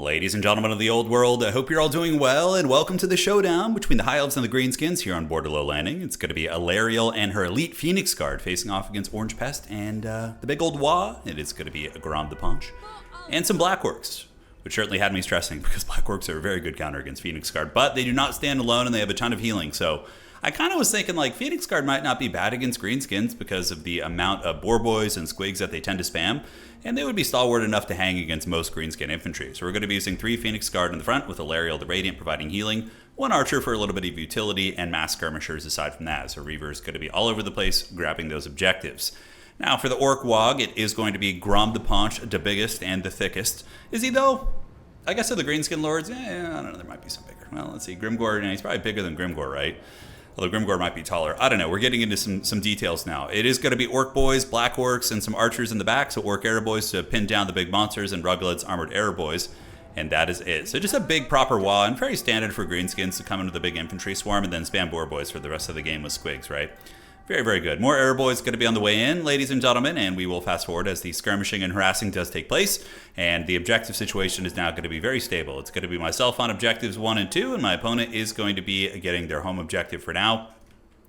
Ladies and gentlemen of the old world, I hope you're all doing well, and welcome to the showdown between the High Elves and the Greenskins here on Borderlow Landing. It's going to be Alarielle and her elite Phoenix Guard facing off against Orange Pest and the big old Wah. It is going to be a Grom the Punch. And some Black Orcs, which certainly had me stressing because Black Orcs are a very good counter against Phoenix Guard, but they do not stand alone and they have a ton of healing, so I kind of was thinking like Phoenix Guard might not be bad against Greenskins because of the amount of boar boys and squigs that they tend to spam, and they would be stalwart enough to hang against most Greenskin infantry. So we're going to be using 3 Phoenix Guard in the front with Alarielle the Radiant providing healing, 1 Archer for a little bit of utility, and mass skirmishers aside from that. So Reaver is going to be all over the place grabbing those objectives. Now for the Orc Wog, it is going to be Grom the Punch, the biggest and the thickest. Is he though? I guess of the Greenskin Lords, I don't know, there might be some bigger. Well, let's see, Grimgor, he's probably bigger than Grimgor, right? Although Grimgor might be taller. I don't know. We're getting into some details now. It is going to be Orc Boys, Black Orcs, and some Archers in the back. So Orc Arrow Boys to pin down the big monsters, and Ruggled's Armored Arrow Boys. And that is it. So just a big proper wall, and very standard for Greenskins to come into the big infantry swarm and then spam Boar Boys for the rest of the game with squigs, right? Very, very good. More Arrow Boys going to be on the way in, ladies and gentlemen, and we will fast forward as the skirmishing and harassing does take place, and the objective situation is now going to be very stable. It's going to be myself on objectives 1 and 2, and my opponent is going to be getting their home objective for now.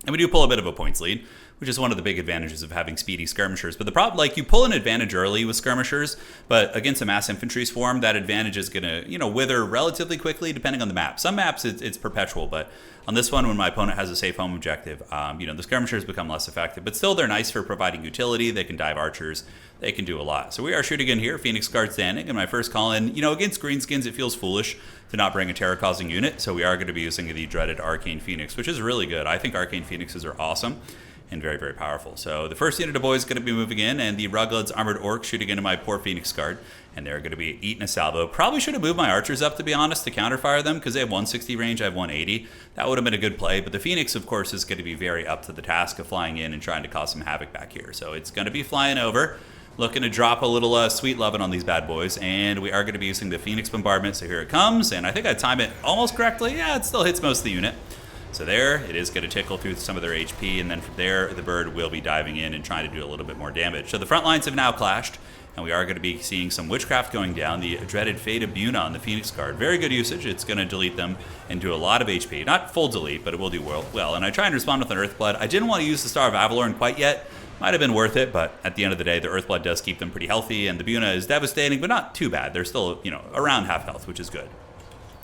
And we do pull a bit of a points lead, which is one of the big advantages of having speedy skirmishers. But the problem, like, you pull an advantage early with skirmishers, but against a mass infantry swarm, that advantage is going to, wither relatively quickly depending on the map. Some maps, it's perpetual, but on this one, when my opponent has a safe home objective, the skirmishers become less effective. But still, they're nice for providing utility. They can dive archers. They can do a lot. So we are shooting in here, Phoenix Guard standing, and my first call in, against Greenskins, it feels foolish to not bring a terror-causing unit, so we are going to be using the dreaded Arcane Phoenix, which is really good. I think Arcane Phoenixes are awesome and very, very powerful. So the first unit of boys is going to be moving in, and the Ruggled's Armored Orc shooting into my poor Phoenix Guard, and they're going to be eating a salvo. Probably should have moved my Archers up, to be honest, to counterfire them, because they have 160 range, I have 180. That would have been a good play, but the Phoenix, of course, is going to be very up to the task of flying in and trying to cause some havoc back here. So it's going to be flying over, looking to drop a little sweet lovin' on these bad boys, and we are going to be using the Phoenix Bombardment, so here it comes, and I think I time it almost correctly. Yeah, it still hits most of the unit. So there, it is going to tickle through some of their HP, and then from there, the bird will be diving in and trying to do a little bit more damage. So the front lines have now clashed, and we are going to be seeing some witchcraft going down. The dreaded Fate of Buna on the Phoenix Guard. Very good usage. It's going to delete them and do a lot of HP. Not full delete, but it will do well. And I try and respond with an Earthblood. I didn't want to use the Star of Avalorn quite yet. Might have been worth it, but at the end of the day, the Earthblood does keep them pretty healthy, and the Buna is devastating, but not too bad. They're still, around half health, which is good.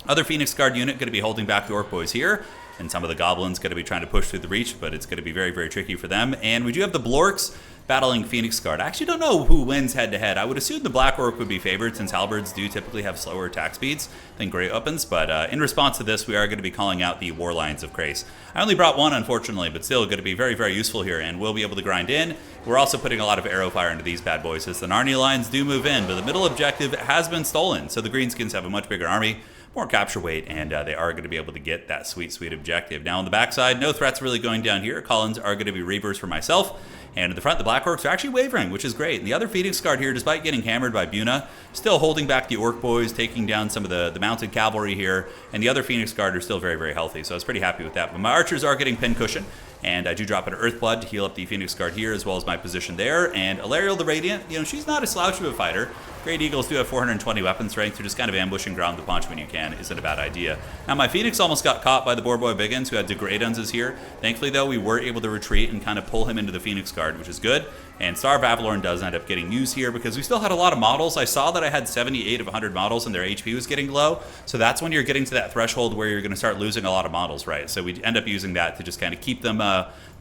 Other Phoenix Guard unit going to be holding back the Orc Boys here, and some of the Goblins going to be trying to push through the reach, but it's going to be very, very tricky for them. And we do have the Blorks battling Phoenix Guard. I actually don't know who wins head-to-head. I would assume the Black Orc would be favored, since Halberds do typically have slower attack speeds than Great Weapons, but in response to this, we are going to be calling out the War Lions of Crace. I only brought 1, unfortunately, but still going to be very, very useful here, and we'll be able to grind in. We're also putting a lot of arrow fire into these bad boys, as the Narnia Lions do move in, but the middle objective has been stolen, so the Greenskins have a much bigger army, more capture weight, and they are going to be able to get that sweet, sweet objective. Now on the backside, no threats really going down here. Collins are going to be Reavers for myself. And in the front, the Black Orcs are actually wavering, which is great. And the other Phoenix Guard here, despite getting hammered by Buna, still holding back the Orc Boys, taking down some of the mounted cavalry here. And the other Phoenix Guard are still very, very healthy. So I was pretty happy with that. But my Archers are getting pin cushion. And I do drop an Earthblood to heal up the Phoenix Guard here, as well as my position there. And Alarielle the Radiant, she's not a slouch of a fighter. Great Eagles do have 420 weapon strength, so just kind of ambushing ground the punch when you can isn't a bad idea. Now, my Phoenix almost got caught by the Boar Boy Biggins, who had Degraduns here. Thankfully, though, we were able to retreat and kind of pull him into the Phoenix Guard, which is good. And Star of Avalorn does end up getting used here, because we still had a lot of models. I saw that I had 78 of 100 models, and their HP was getting low. So that's when you're getting to that threshold where you're going to start losing a lot of models, right? So we end up using that to just kind of keep them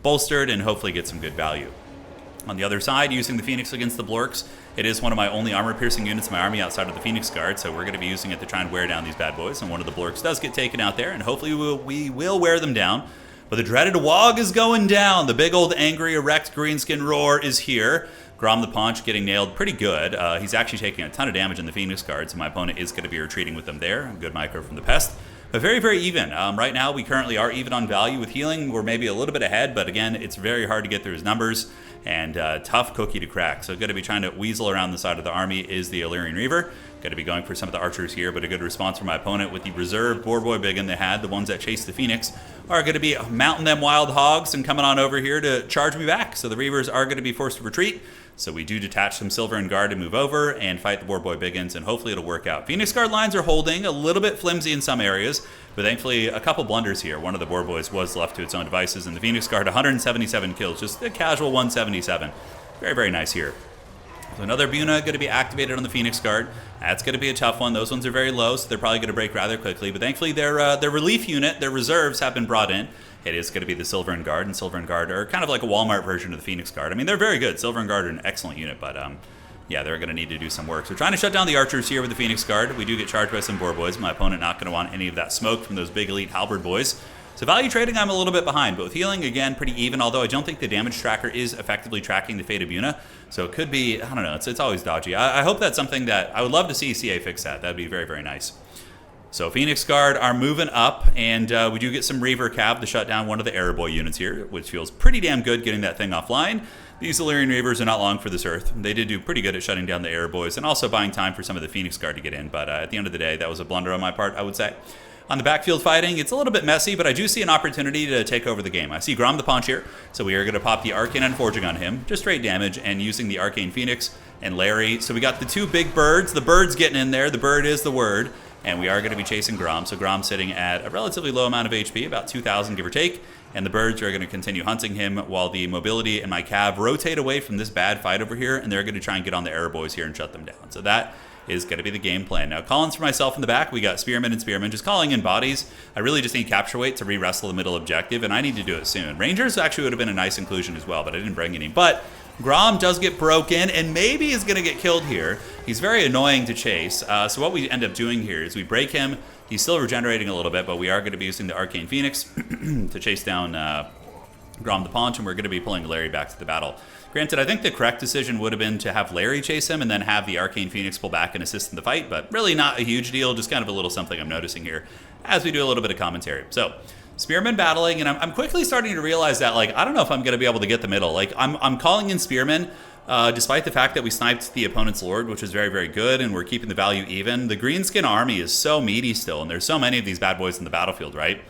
bolstered and hopefully get some good value. On the other side, using the Phoenix against the Blorks, it is one of my only armor-piercing units in my army outside of the Phoenix Guard, so we're going to be using it to try and wear down these bad boys, and one of the Blorks does get taken out there, and hopefully we will wear them down. But the dreaded Wog is going down. The big old angry erect greenskin roar is here. Grom the Punch getting nailed pretty good. He's actually taking a ton of damage in the Phoenix Guard, so my opponent is going to be retreating with them there. Good micro from the Pest. But very, very even. Right now, we currently are even on value with healing. We're maybe a little bit ahead, but again, it's very hard to get through his numbers, and tough cookie to crack. So going to be trying to weasel around the side of the army is the Illyrian Reaver. Going to be going for some of the archers here, but a good response from my opponent with the reserve boar boy biggin they had. The ones that chased the Phoenix are going to be mounting them wild hogs and coming on over here to charge me back. So the Reavers are going to be forced to retreat. So we do detach some Silver and Guard and move over and fight the boar boy biggins, and hopefully it'll work out. Phoenix Guard lines are holding, a little bit flimsy in some areas, but thankfully a couple blunders here. One of the boar boys was left to its own devices, and the Phoenix Guard 177 kills, just a casual 177. Very, very nice here. So another Buna going to be activated on the Phoenix Guard. That's going to be a tough one. Those ones are very low, so they're probably going to break rather quickly. But thankfully, their relief unit, their reserves, have been brought in. It is going to be the Silver and Guard, and Silver and Guard are kind of like a Walmart version of the Phoenix Guard. I mean, they're very good. Silver and Guard are an excellent unit, but yeah, they're going to need to do some work. So we're trying to shut down the archers here with the Phoenix Guard. We do get charged by some boar boys. My opponent not going to want any of that smoke from those big elite halberd boys. So value trading, I'm a little bit behind, but with healing, again, pretty even, although I don't think the damage tracker is effectively tracking the fate of Buna. So it could be, I don't know, it's always dodgy. I hope that's something that I would love to see CA fix that. That'd be very, very nice. So Phoenix Guard are moving up, and we do get some Reaver Cav to shut down one of the Arrow Boy units here, which feels pretty damn good getting that thing offline. These Illyrian Reavers are not long for this Earth. They did do pretty good at shutting down the Arrow Boys and also buying time for some of the Phoenix Guard to get in, but at the end of the day, that was a blunder on my part, I would say. On the backfield fighting, it's a little bit messy, but I do see an opportunity to take over the game. I see Grom the Paunch here, so we are going to pop the Arcane Unforging on him, just straight damage, and using the Arcane Phoenix and Larry. So we got the two big birds. The bird's getting in there. The bird is the word, and we are going to be chasing Grom. So Grom's sitting at a relatively low amount of HP, about 2,000 give or take, and the birds are going to continue hunting him while the mobility and my Cav rotate away from this bad fight over here, and they're going to try and get on the Arrow Boys here and shut them down. So that is going to be the game plan. Now, Collins for myself in the back. We got Spearman and Spearman just calling in bodies. I really just need capture weight to re-wrestle the middle objective, and I need to do it soon. Rangers actually would have been a nice inclusion as well, but I didn't bring any. But Grom does get broken, and maybe is going to get killed here. He's very annoying to chase. So what we end up doing here is we break him. He's still regenerating a little bit, but we are going to be using the Arcane Phoenix to chase down Grom the Paunch, and we're going to be pulling Larry back to the battle. Granted, I think the correct decision would have been to have Larry chase him and then have the Arcane Phoenix pull back and assist in the fight, but really not a huge deal, just kind of a little something I'm noticing here as we do a little bit of commentary. So, Spearman battling, and I'm quickly starting to realize that, like, I don't know if I'm going to be able to get the middle. Like, I'm calling in Spearman, despite the fact that we sniped the opponent's Lord, which is very, very good, and we're keeping the value even. The Greenskin army is so meaty still, and there's so many of these bad boys in the battlefield, right?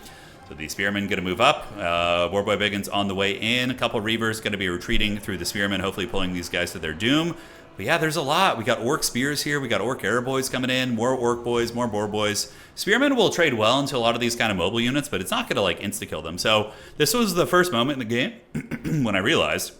So the Spearmen going to move up. Warboy Biggins on the way in. A couple Reavers going to be retreating through the Spearmen, hopefully pulling these guys to their doom. But yeah, there's a lot. We got Orc Spears here. We got Orc Arrow Boys coming in. More Orc Boys, more Boar Boys. Spearmen will trade well into a lot of these kind of mobile units, but it's not going to like insta-kill them. So this was the first moment in the game when I realized,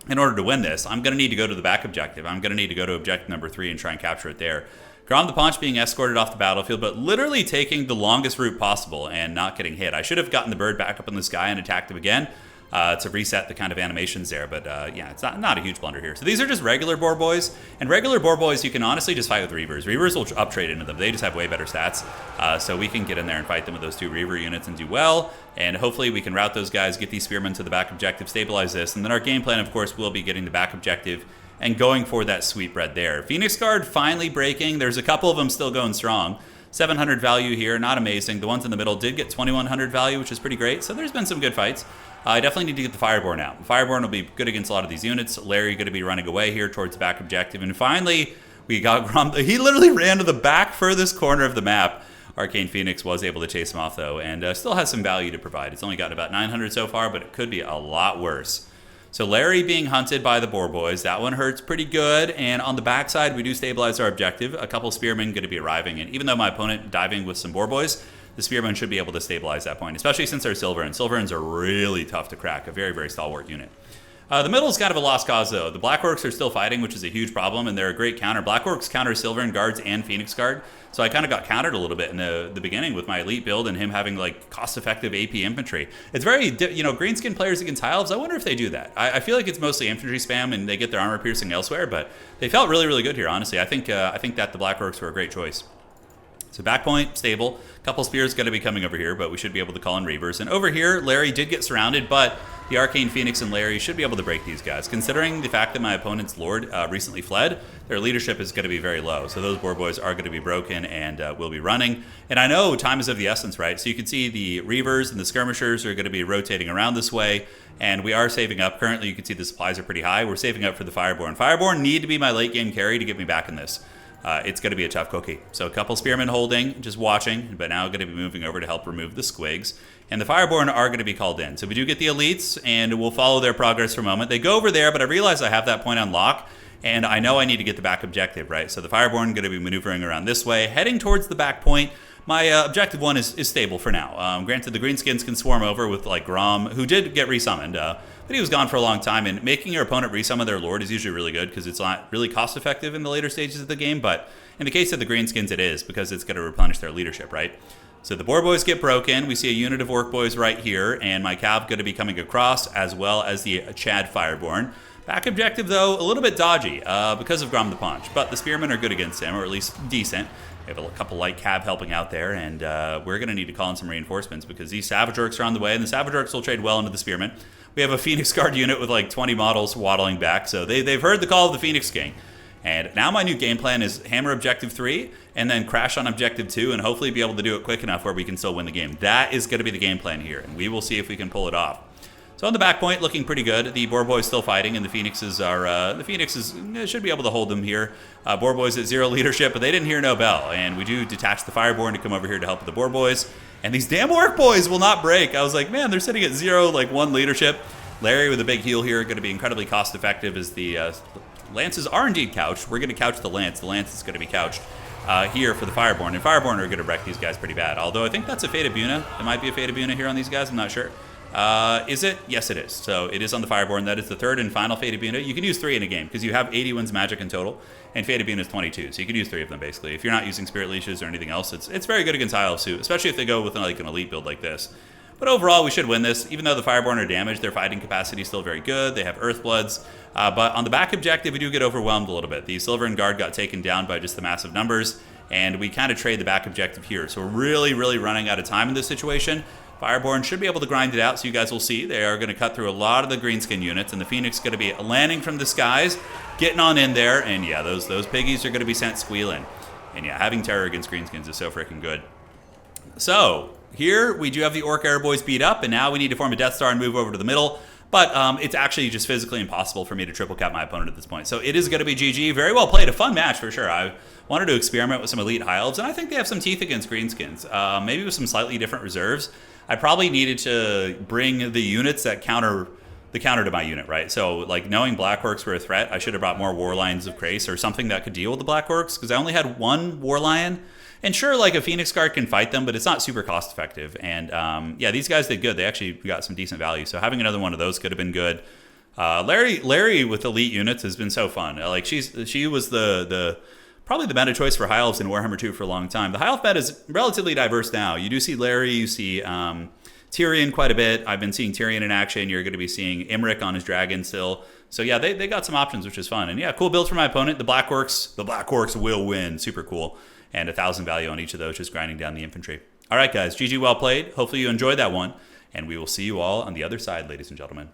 in order to win this, I'm going to need to go to the back objective. I'm going to need to go to objective number 3 and try and capture it there. Grom the Paunch being escorted off the battlefield, but literally taking the longest route possible and not getting hit. I should have gotten the bird back up in the sky and attacked him again to reset the kind of animations there, but yeah, it's not a huge blunder here. So these are just regular Boar Boys, and regular Boar Boys you can honestly just fight with Reavers. Reavers will uptrade into them. They just have way better stats, so we can get in there and fight them with those 2 Reaver units and do well, and hopefully we can route those guys, get these Spearmen to the back objective, stabilize this, and then our game plan, of course, will be getting the back objective and going for that sweetbread there. Phoenix Guard finally breaking. There's a couple of them still going strong. 700 value here, not amazing. The ones in the middle did get 2100 value, which is pretty great. So there's been some good fights. I definitely need to get the Fireborn out. The Fireborn will be good against a lot of these units. Larry going to be running away here towards the back objective. And finally, we got Grom. He literally ran to the back furthest corner of the map. Arcane Phoenix was able to chase him off, though, and still has some value to provide. It's only got about 900 so far, but it could be a lot worse. So Larry being hunted by the Boar Boys, that one hurts pretty good, and on the backside, we do stabilize our objective. A couple Spearmen going to be arriving, and even though my opponent diving with some Boar Boys, the Spearmen should be able to stabilize that point, especially since they're Silverins. Silverins are really tough to crack, a very, very stalwart unit. The middle is kind of a lost cause, though. The Black Orcs are still fighting, which is a huge problem, and they're a great counter. Black Orcs counter Silverin Guards and Phoenix Guard, so I kind of got countered a little bit in the beginning with my elite build and him having, like, cost-effective AP infantry. It's very, Greenskin players against High Elves, I wonder if they do that. I feel like it's mostly infantry spam, and they get their armor piercing elsewhere, but they felt really, really good here, honestly. I think that the Black Orcs were a great choice. So back point, stable. A couple Spears going to be coming over here, but we should be able to call in Reavers. And over here, Larry did get surrounded, but the Arcane Phoenix and Larry should be able to break these guys. Considering the fact that my opponent's Lord recently fled, their leadership is going to be very low. So those Boar Boys are going to be broken and will be running. And I know time is of the essence, right? So you can see the Reavers and the Skirmishers are going to be rotating around this way. And we are saving up. Currently, you can see the supplies are pretty high. We're saving up for the Fireborn. Fireborn need to be my late game carry to get me back in this. it's going to be a tough cookie. So a couple spearmen holding, just watching, but now going to be moving over to help remove the squigs. And the Fireborn are going to be called in. So we do get the elites, and we'll follow their progress for a moment. They go over there, but I realize I have that point on lock, and I know I need to get the back objective, right? So the Fireborn going to be maneuvering around this way, heading towards the back point. My objective one is stable for now. Granted, the Greenskins can swarm over with like Grom, who did get resummoned, but he was gone for a long time, and making your opponent resummon their Lord is usually really good because it's not really cost effective in the later stages of the game, but in the case of the Greenskins it is because it's going to replenish their leadership, right? So the Boar Boys get broken, we see a unit of Orc Boys right here, and my Cav going to be coming across, as well as the Chad Fireborn. Back objective, though, a little bit dodgy because of Grom the Punch, but the Spearmen are good against him, or at least decent. We have a couple light Cav helping out there, and we're going to need to call in some reinforcements because these Savage Orcs are on the way, and the Savage Orcs will trade well into the Spearmen. We have a Phoenix Guard unit with like 20 models waddling back, so they've heard the call of the Phoenix King. And now my new game plan is hammer objective 3 and then crash on objective 2 and hopefully be able to do it quick enough where we can still win the game. That is going to be the game plan here, and we will see if we can pull it off. So on the back point, looking pretty good. The Boar Boys still fighting, and the Phoenixes should be able to hold them here. Boar Boys at 0 leadership, but they didn't hear no bell, and we do detach the Fireborn to come over here to help the Boar Boys. And these damn Orc Boys will not break. I was like, man, they're sitting at 0, like 1 leadership. Larry with a big heal here, going to be incredibly cost effective as the Lances are indeed couched. We're going to couch the Lance. The Lance is going to be couched here for the Fireborn, and Fireborn are going to wreck these guys pretty bad. Although I think that's a Fate of Buna. There might be a Fate of Buna here on these guys. I'm not sure. Is it? Yes, it is. So it is on the Fireborn. That is the third and final Fate of Buna. You can use 3 in a game because you have 81's magic in total, and Fate of Buna is 22. So you can use 3 of them basically. If you're not using Spirit Leashes or anything else, it's very good against High Elves too, especially if they go with like an elite build like this. But overall, we should win this. Even though the Fireborn are damaged, their fighting capacity is still very good. They have Earthbloods. But on the back objective, we do get overwhelmed a little bit. The Silvern Guard got taken down by just the massive numbers, and we kind of trade the back objective here. So we're really, really running out of time in this situation. Fireborn should be able to grind it out, so you guys will see. They are going to cut through a lot of the Greenskin units, and the Phoenix is going to be landing from the skies, getting on in there, and yeah, those piggies are going to be sent squealing. And yeah, having terror against Greenskins is so freaking good. So here we do have the Orc Air Boys beat up, and now we need to form a Death Star and move over to the middle. But it's actually just physically impossible for me to triple cap my opponent at this point. So it is going to be GG. Very well played. A fun match for sure. I wanted to experiment with some elite High Elves, and I think they have some teeth against Greenskins. Maybe with some slightly different reserves. I probably needed to bring the units that counter to my unit, right? So like knowing Black Orcs were a threat, I should have brought more War Lions of Crace or something that could deal with the Black Orcs, because I only had 1 War Lion. And sure, like a Phoenix Guard can fight them, but it's not super cost effective. And yeah, these guys did good. They actually got some decent value. So having another one of those could have been good. Larry with elite units has been so fun. Like she was probably the meta choice for High Elves in Warhammer 2 for a long time. The High Elf meta is relatively diverse now. You do see Larry, you see Tyrion quite a bit. I've been seeing Tyrion in action. You're going to be seeing Imric on his dragon still. So yeah, they got some options, which is fun. And yeah, cool build for my opponent. The Black Orcs will win. Super cool. And 1,000 value on each of those, just grinding down the infantry. All right, guys, GG, well played. Hopefully you enjoyed that one, and we will see you all on the other side, ladies and gentlemen.